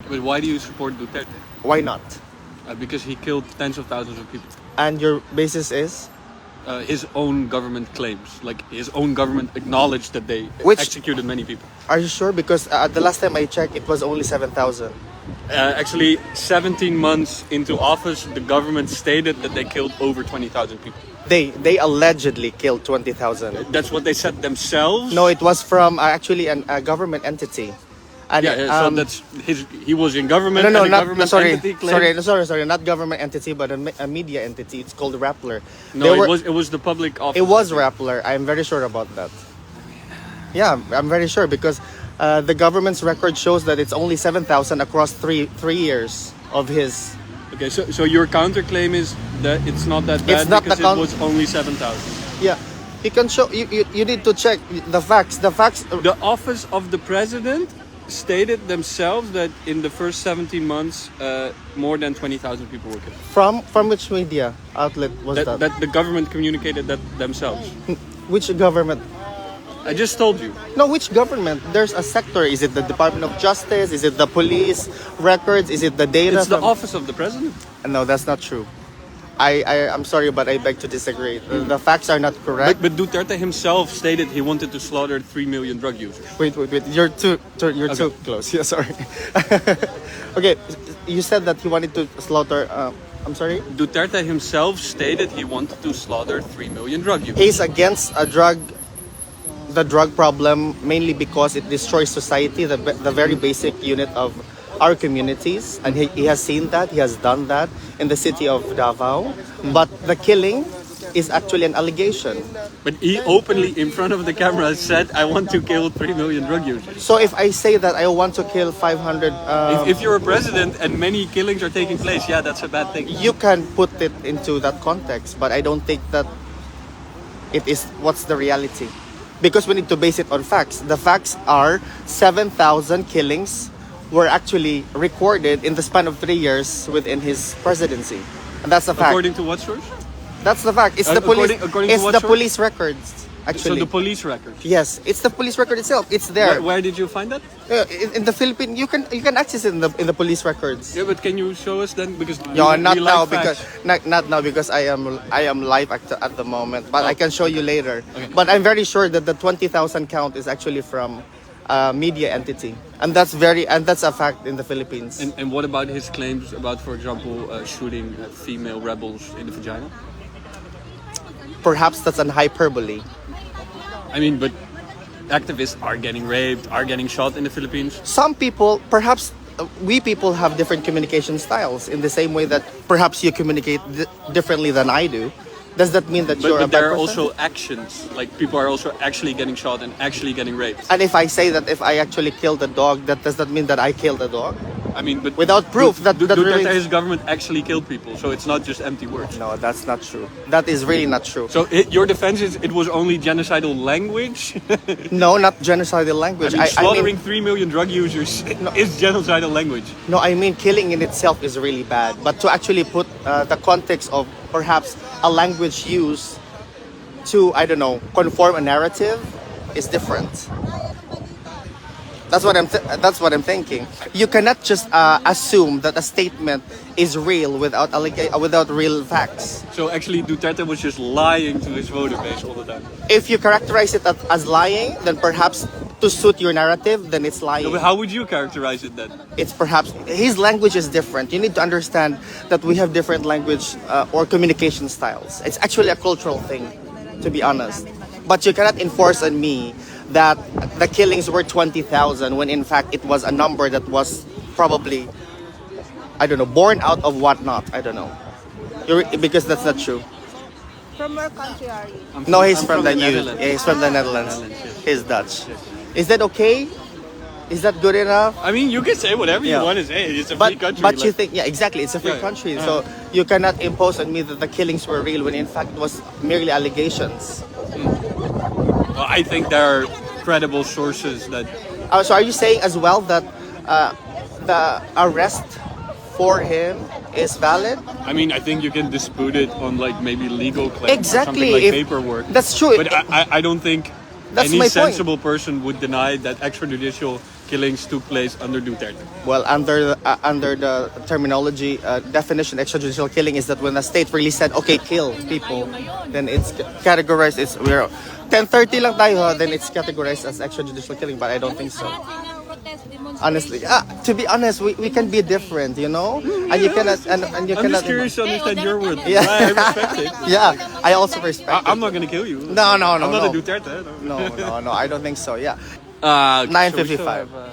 But why do you support Duterte? Why not? Because he killed tens of thousands of people. And your basis is? His own government claims, like his own government acknowledged that they executed many people. Are you sure? Because the last time I checked, it was only 7,000. Actually, 17 months into office, the government stated that they killed over 20,000 people. They allegedly killed 20,000. That's what they said themselves? No, it was from actually a government entity. And, so that's he was in government. No, and not sorry, entity sorry, not government entity, but a media entity. It's called Rappler. No, it was the public office. It was Rappler. I'm very sure about that. Yeah, I'm very sure because the government's record shows that it's only 7,000 across three years of his. Okay, so your counterclaim is that it's not that bad because it was only 7,000. Yeah, you can show. You need to check the facts. The facts. The office of the president stated themselves that in the first 17 months, more than 20,000 people were killed. From which media outlet was that? That the government communicated that themselves. Which government? I just told you. No, which government? There's a sector. Is it the Department of Justice? Is it the police records? Is it the data? It's the office of the president. No, that's not true. I'm sorry, but I beg to disagree. The facts are not correct. But Duterte himself stated he wanted to slaughter 3 million drug users. Wait. You're too close. Yeah, sorry. Okay, you said that he wanted to slaughter. I'm sorry. Duterte himself stated he wanted to slaughter 3 million drug users. He's against the drug problem mainly because it destroys society, the very basic unit of our communities, and he has seen that, he has done that in the city of Davao. But the killing is actually an allegation. But he openly, in front of the camera, said, I want to kill 3 million drug users. So if I say that I want to kill 500... if you're a president and many killings are taking place, yeah, that's a bad thing. You can put it into that context, but I don't think that it is what's the reality. Because we need to base it on facts. The facts are 7,000 killings were actually recorded in the span of 3 years within his presidency. And that's the fact. According to what source? That's the fact. It's the police. According it's to what the source? police records. Actually. So the police record? Yes, it's the police record itself. It's there. Where did you find that? In the Philippines, you can access it in the police records. Yeah, but can you show us then? Because no, not now because I am live at the moment. But I can show you later. Okay. But I'm very sure that the 20,000 count is actually from a media entity, and that's a fact in the Philippines. And what about his claims about, for example, shooting female rebels in the vagina? Perhaps that's an hyperbole. I mean, but activists are getting raped, are getting shot in the Philippines. Some people, perhaps we people have different communication styles in the same way that perhaps you communicate differently than I do. Does that mean that you're a bad person? But there are also actions, like people are also actually getting shot and actually getting raped. And if I say that if I actually killed a dog, does that mean that I killed a dog? I mean, but without proof, Duterte's government actually killed people, so it's not just empty words. No, that's not true. That is really not true. So your defense is it was only genocidal language? No, not genocidal language. I mean, slaughtering 3 million drug users is genocidal language. No, I mean killing in itself is really bad, but to actually put the context of perhaps a language used to, I don't know, conform a narrative is different. That's what I'm thinking. You cannot just assume that a statement is real without real facts. So actually, Duterte was just lying to his voter base all the time. If you characterize it as lying, then perhaps to suit your narrative, then it's lying. No, but how would you characterize it then? It's perhaps his language is different. You need to understand that we have different language or communication styles. It's actually a cultural thing, to be honest. But you cannot enforce on me that the killings were 20,000 when in fact it was a number that was probably, I don't know, born out of whatnot. I don't know. Because that's not true. From where country are you? No, he's from the Netherlands. Yeah, he's from the Netherlands. Yes. He's Dutch. Yes. Is that okay? Is that good enough? I mean, you can say whatever you want to say. It's a free country. But you think, exactly, it's a free country. So you cannot impose on me that the killings were real when in fact it was merely allegations. Well, I think there are credible sources that... So are you saying as well that the arrest for him is valid? I mean, I think you can dispute it on like maybe legal claims exactly. or something like paperwork. That's true. But I don't think any sensible person would deny that extrajudicial killings took place under Duterte? Well, under the terminology definition, extrajudicial killing is that when a state really said, okay, kill people, then it's categorized. We're 10:30 lang tayo, then it's categorized as extrajudicial killing. But I don't think so. Honestly, to be honest, we can be different, you know, and you cannot and you I'm cannot. just curious to understand your word. Yeah. I respect it. Yeah, I also respect. I'm not gonna kill you. No, I'm not no. a Duterte. No, I don't think so. Yeah. So we 9:55. still have,